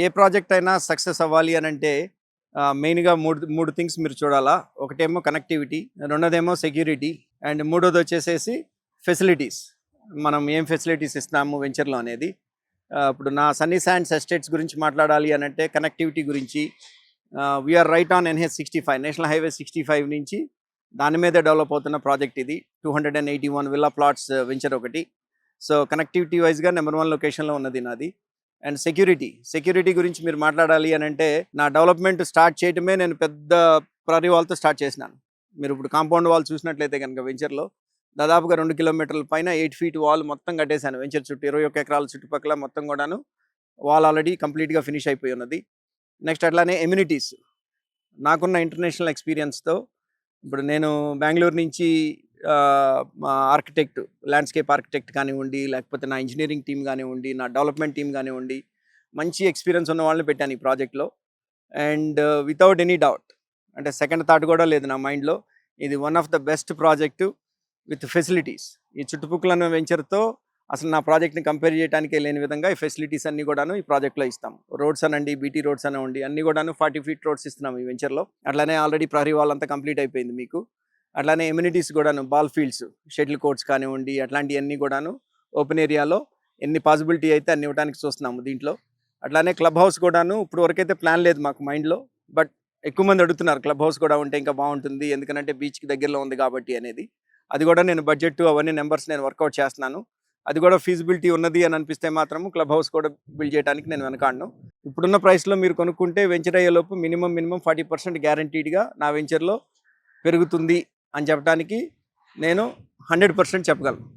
ఏ project అయినా success అవ్వాలి అని అంటే మెయిన్గా మూడు థింగ్స్ మీరు చూడాలా. ఒకటేమో కనెక్టివిటీ, రెండోదేమో సెక్యూరిటీ, అండ్ మూడోది వచ్చేసేసి ఫెసిలిటీస్. మనం ఏం ఫెసిలిటీస్ ఇస్తున్నాము వెంచర్లో అనేది. ఇప్పుడు నా సన్నీ శాండ్స్ ఎస్టేట్స్ గురించి మాట్లాడాలి అని అంటే కనెక్టివిటీ గురించి వీఆర్ రైట్ ఆన్ NH65 నేషనల్ హైవే 65 నుంచి దాని మీదే డెవలప్ అవుతున్న ప్రాజెక్ట్ ఇది. 281 విల్లా ప్లాట్స్ వెంచర్ ఒకటి. సో కనెక్టివిటీ వైజ్గా నెంబర్ 1 లొకేషన్లో ఉన్నది నాది. అండ్ సెక్యూరిటీ గురించి మీరు మాట్లాడాలి అని అంటే నా డెవలప్మెంట్ స్టార్ట్ చేయటమే నేను పెద్ద ప్రరీ వాల్తో స్టార్ట్ చేసినాను. మీరు ఇప్పుడు కాంపౌండ్ వాల్ చూసినట్లయితే కనుక వెంచర్లో దాదాపుగా 2 కిలోమీటర్ల పైన 8 ఫీట్ వాల్ మొత్తం కట్టేశాను. వెంచర్ చుట్టూ 21 ఎకరాల చుట్టుపక్కల మొత్తం కూడాను వాల్ ఆల్రెడీ కంప్లీట్గా ఫినిష్ అయిపోయి ఉన్నది. నెక్స్ట్ అట్లానే ఎమ్యూనిటీస్. నాకున్న ఇంటర్నేషనల్ ఎక్స్పీరియన్స్తో ఇప్పుడు నేను బెంగళూరు నుంచి ఆర్కిటెక్ట్, ల్యాండ్స్కేప్ ఆర్కిటెక్ట్ కానివ్వండి, లేకపోతే నా ఇంజనీరింగ్ టీం కానివ్వండి, నా డెవలప్మెంట్ టీం కానివ్వండి, మంచి ఎక్స్పీరియన్స్ ఉన్న వాళ్ళని పెట్టాను ఈ ప్రాజెక్ట్లో. అండ్ వితౌట్ ఎనీ డౌట్, అంటే సెకండ్ థాట్ కూడా లేదు నా మైండ్లో, ఇది one of the best project with facilities. ఈ చుట్టుపక్కల వెంచర్తో అసలు నా ప్రాజెక్ట్ని కంపేర్ చేయడానికే లేని విధంగా ఈ ఫెసిలిటీస్ అన్నీ కూడాను ఈ ప్రాజెక్ట్లో ఇస్తాం. రోడ్స్ అనండి, బీటీ రోడ్స్ అనండి, అన్నీ కూడాను 40 ఫీట్ రోడ్స్ ఇస్తున్నాం ఈ వెంచర్లో. అట్లానే ఆల్రెడీ ప్రహరీ వాల్ అంతా కంప్లీట్ అయిపోయింది మీకు. అట్లానే ఎమ్యూనిటీస్ కూడాను, బాల్ ఫీల్డ్స్, షటిల్ కోర్ట్స్ కానివ్వండి, అట్లాంటివన్నీ కూడాను ఓపెన్ ఏరియాలో ఎన్ని పాసిబిలిటీ అయితే అన్ని ఇవ్వడానికి చూస్తున్నాము దీంట్లో. అట్లానే క్లబ్ హౌస్ కూడాను ఇప్పుడు వరకైతే ప్లాన్ లేదు మాకు మైండ్లో, బట్ ఎక్కువ మంది అడుగుతున్నారు క్లబ్ హౌస్ కూడా ఉంటే ఇంకా బాగుంటుంది, ఎందుకంటే బీచ్కి దగ్గరలో ఉంది కాబట్టి అనేది. అది కూడా నేను బడ్జెట్ అవన్నీ నెంబర్స్ నేను వర్కౌట్ చేస్తున్నాను. అది కూడా ఫీజిబిలిటీ ఉన్నది అని అనిపిస్తే మాత్రం క్లబ్ హౌస్ కూడా బిల్డ్ చేయడానికి నేను వెనకాడను. ఇప్పుడున్న ప్రైస్లో మీరు కొనుక్కుంటే వెంచర్ అయ్యేలోపు మినిమం 40% గ్యారంటీడ్గా నా వెంచర్లో పెరుగుతుంది అని చెప్పడానికి నేను 100% చెప్పగలను.